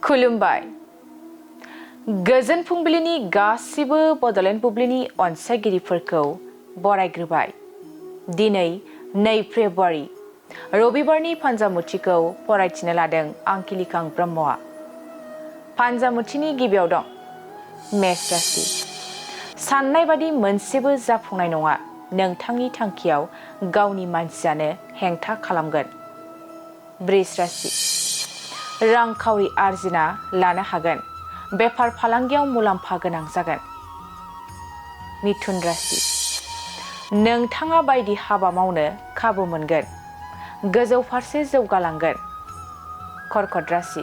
खुलुमबाय। गोजोन फुंबिलिनि गासिबो बड'लेण्ड बुब्लिनि अनसायगिरिफोरखौ बरायग्रोबाय। दिनै 2 फेब्रुवारि रबिबारनि फान्जामुथिखौ फरायथिनो लादों आं किलिकां ब्रह्मआ। फान्जामुथिनि गिबियाव दं मेष राशि। साननाय बादि मोनसेबो जाफुंनाय नङा। नोंथांनि थांखियाव गावनि मानसियानो हेंथा खालामगोन। वृष राशि। रांखावरि आरजिना लानो हागोन। बेफार फालांगियाव मुलाम्फा गोनां जागोन। मिथुन राशि। नोंथाङा बायदि हाबा मावनो खाबु मोनगोन। गोजौ फारसे जौगालांगोन। कर्कट राशि।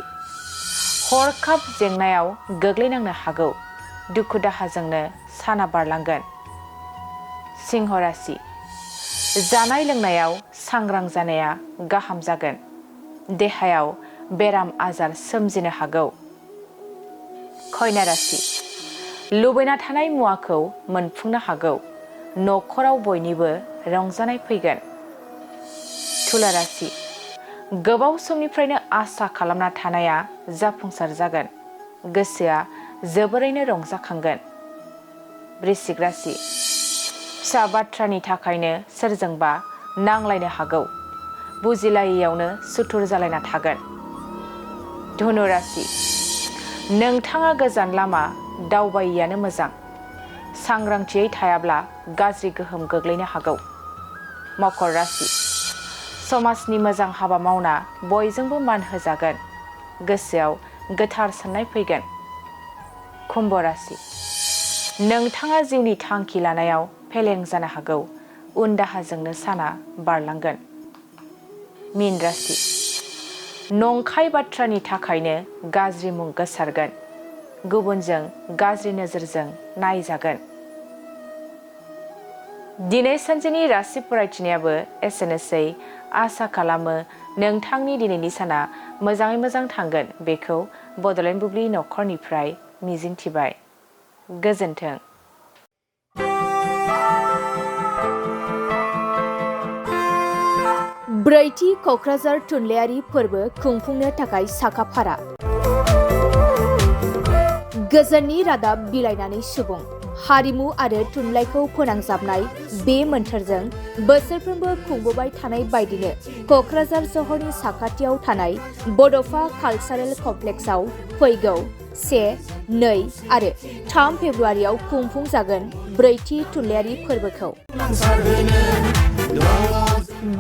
हरखाब जेंनायाव गोग्लैनांनो हागौ। दुखु दाहाजोंनो साना बारलांगोन। सिंह राशि। जानाय लोंनायाव सांग्रां जानाया गाहाम जागोन। देहायाव बेराम आजार सोमजिनो हागौ। कन्या राशि। लुबैना थानाय मुवाखौ मोनफुंनो हागौ। न'खराव बयनिबो रंजानाय फैगोन। तुला राशि। गोबाव समनिफ्रायनो आसा खालामना थानाया जाफुंसार जागोन। गोसोआ जोबोरैनो रंजाखांगोन। वृश्चिक राशि। फिसा बाथ्रानि थाखायनो सोरजोंबा नांलायनो हागौ। बुजिलायैयावनो सुथुर जालायना थागोन। धनु राशि। नोंथाङा गोजान लामा दावबायैयानो मोजां। सांग्रांथियै थायाब्ला गाज्रि गोहोम गोग्लैनो हागौ। मकर राशि। समाजनि मोजां हाबा मावना बयजोंबो मान होजागोन। गोसोआव गोथार साननाय फैगोन। कुम्भ राशि। नोंथाङा जिउनि थांखि लानायाव फेलें जानो हागौ। उन दाहाजोंनो साना बारलांगोन। मीन राशि। नंखाय बाथ्रानि थाखायनो गाज्रि मुं गोसारगोन। गुबुनजों गाज्रि नोजोरजों नायजागोन। दिनै सानसेनि राशि फरायथिनायाबो एसेनोसै। आसा खालामो नोंथांनि दिनैनि साना मोजाङै मोजां थांगोन। बेखौ बड'लेण्ड बुब्लि नखरनिफ्राय मिजिंथिबाय। गोजोन्थों। ब्रैथि क'क्राझार थुनलाइयारि फोरबो खुंफुंनो थाखाय साखाफारा। गोजोननि रादाब बिलाइनानै सुबुं हारिमु आरो थुनलाइखौ फोनांजाबनाय बे मोन्थोरजों बोसोरफ्रोमबो खुंबोबाय थानाय बायदिनो क'क्राझार सहरनि साखाथियाव थानाय बड'फा कालचारेल कमप्लेक्सआव फैगौ 1, 2 आरो 3 फेब्रुवारियाव खुंफुंजागोन ब्रैथि थुनलाइयारि फोरबोखौ।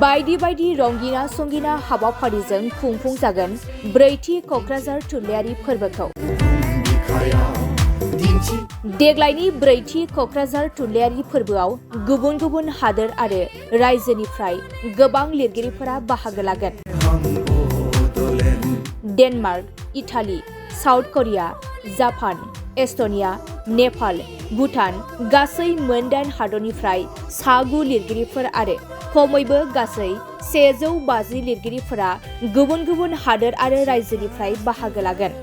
बायदि बायदि रंगिना संगिना हाबाफारिजों खुंफुंजागोन ब्रैथि क'क्राझार थुनलाइयारि फोरबोखौ। देग्लायनि ब्रैथि क'क्राझार थुनलाइयारि फोरबोआव गुबुन गुबुन हादोर आरो रायजोनिफ्राय गोबां लिरगिरिफोरा बाहागो लागोन। Denmark, Italy, South Korea, Japan, Estonia, Nepal, Bhutan गासै मोन 8 हादरनिफ्राय 9 लिरगिरिफोर आरो खमैबो गासै 150 लिरगिरिफोरा गुबुन गुबुन हादोर आरो रायजोनिफ्राय बाहागो लागोन।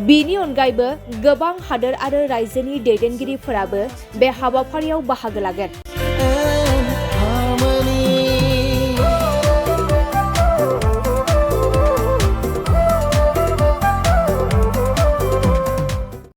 बिनि अनगायैबो गोबां हादोर आरो रायजोनि दैदेनगिरिफोराबो बे हाबाफारियाव बाहागो लागोन।